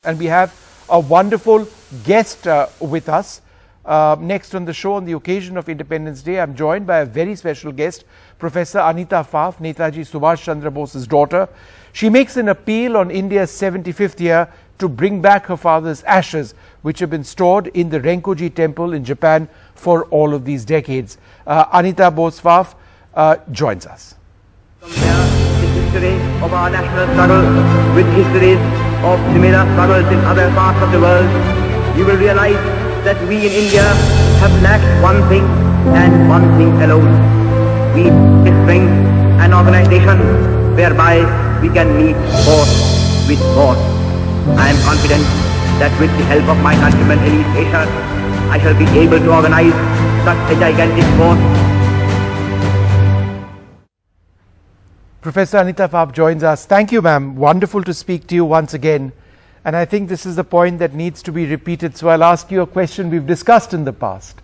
And we have a wonderful guest with us. Next on the show, on the occasion of Independence Day, I'm joined by a very special guest, Professor Anita Pfaff, Netaji Subhas Chandra Bose's daughter. She makes an appeal on India's 75th year to bring back her father's ashes, which have been stored in the Renkoji Temple in Japan for all of these decades. Anita Pfaff joins us. Compare the history of our national struggle with histories of similar struggles in other parts of the world, you will realize that we in India have lacked one thing and one thing alone. We need strength and organization whereby we can meet force with force. I am confident that with the help of my countrymen in East Asia, I shall be able to organize such a gigantic force. Professor Anita Pfaff joins us. Thank you, ma'am. Wonderful to speak to you once again. And I think this is the point that needs to be repeated. So I'll ask you a question we've discussed in the past.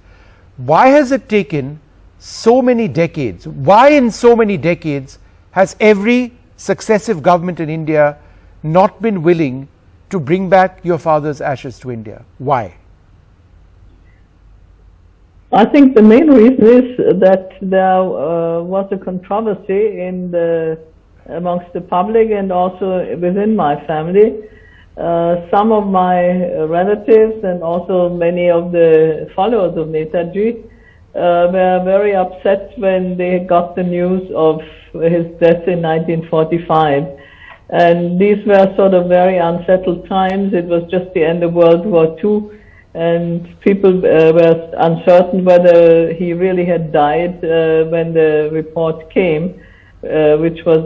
Why has it taken so many decades? Why in so many decades has every successive government in India not been willing to bring back your father's ashes to India? Why? I think the main reason is that there was a controversy amongst the public and also within my family. Some of my relatives and also many of the followers of Netaji were very upset when they got the news of his death in 1945. And these were sort of very unsettled times. It was just the end of World War II. And people were uncertain whether he really had died when the report came, which was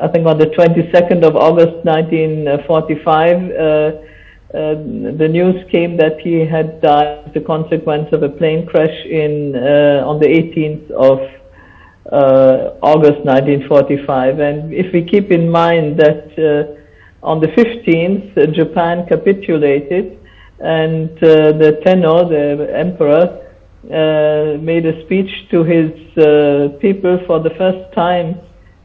I think on the 22nd of August 1945. The news came that he had died as a consequence of a plane crash on the 18th of August 1945. And if we keep in mind that on the 15th, Japan capitulated, and the Tenno, the emperor, made a speech to his people for the first time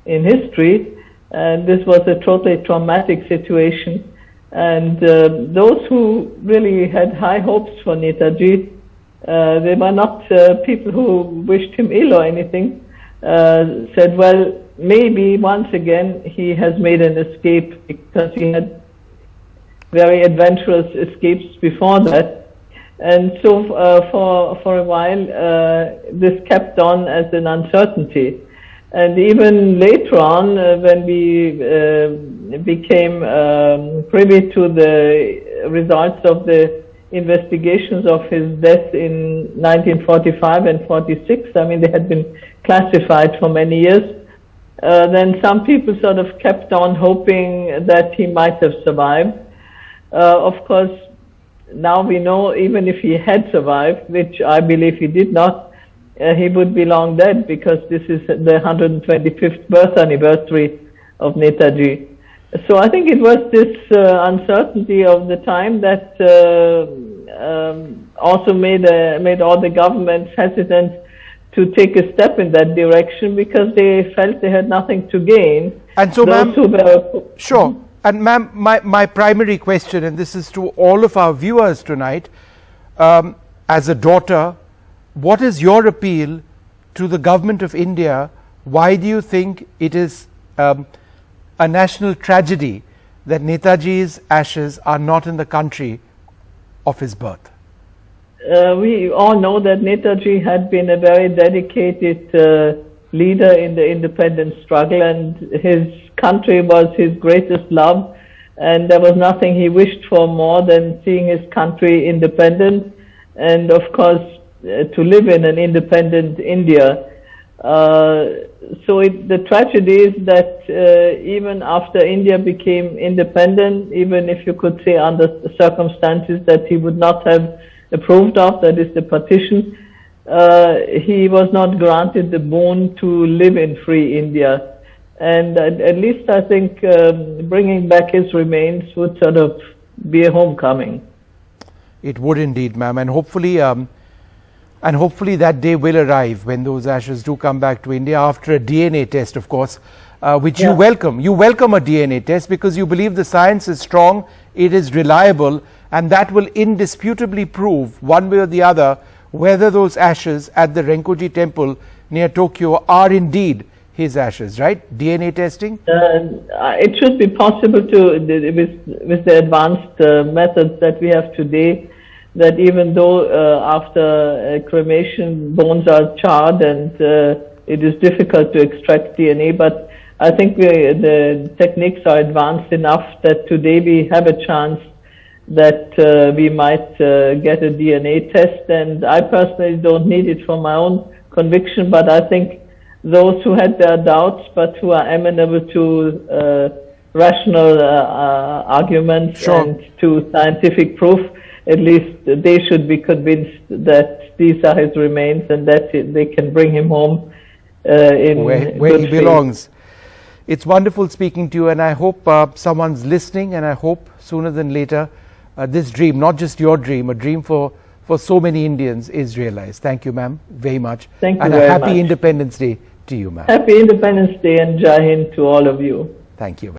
in history, and this was a totally traumatic situation. And those who really had high hopes for Netaji, they were not people who wished him ill or anything, said, well, maybe once again he has made an escape, because he had very adventurous escapes before that. And so for a while this kept on as an uncertainty. And even later on, when we became privy to the results of the investigations of his death in 1945 and 46, I mean, they had been classified for many years. Then some people sort of kept on hoping that he might have survived. Of course, now we know even if he had survived, which I believe he did not, he would be long dead, because this is the 125th birth anniversary of Netaji. So I think it was this uncertainty of the time that also made all the governments hesitant to take a step in that direction, because they felt they had nothing to gain. And so, ma'am, sure. And ma'am, my primary question, and this is to all of our viewers tonight, as a daughter, what is your appeal to the government of India? Why do you think it is a national tragedy that Netaji's ashes are not in the country of his birth? We all know that Netaji had been a very dedicated leader in the independence struggle, and his country was his greatest love, and there was nothing he wished for more than seeing his country independent, and of course to live in an independent India. So the tragedy is that even after India became independent, even if you could say under circumstances that he would not have approved of, that is the partition, he was not granted the boon to live in free India. And at least I think bringing back his remains would sort of be a homecoming. It would indeed, ma'am, and hopefully that day will arrive when those ashes do come back to India after a DNA test, of course. which you welcome. You welcome a DNA test because you believe the science is strong, it is reliable, and that will indisputably prove one way or the other whether those ashes at the Renkoji Temple near Tokyo are indeed his ashes, right? DNA testing? It should be possible to, with the advanced methods that we have today, that even though after cremation bones are charred and it is difficult to extract DNA, but I think the techniques are advanced enough that today we have a chance that we might get a DNA test, and I personally don't need it for my own conviction, but I think those who had their doubts but who are amenable to rational arguments and to scientific proof, at least they should be convinced that these are his remains and that they can bring him home in where he belongs. It's wonderful speaking to you, and I hope someone's listening, and I hope sooner than later this dream, not just your dream, a dream for so many Indians, is realized. Thank you, ma'am, very much. Thank you and very a happy much. Independence Day to you, ma'am. Happy Independence Day and Jai Hind to all of you. Thank you.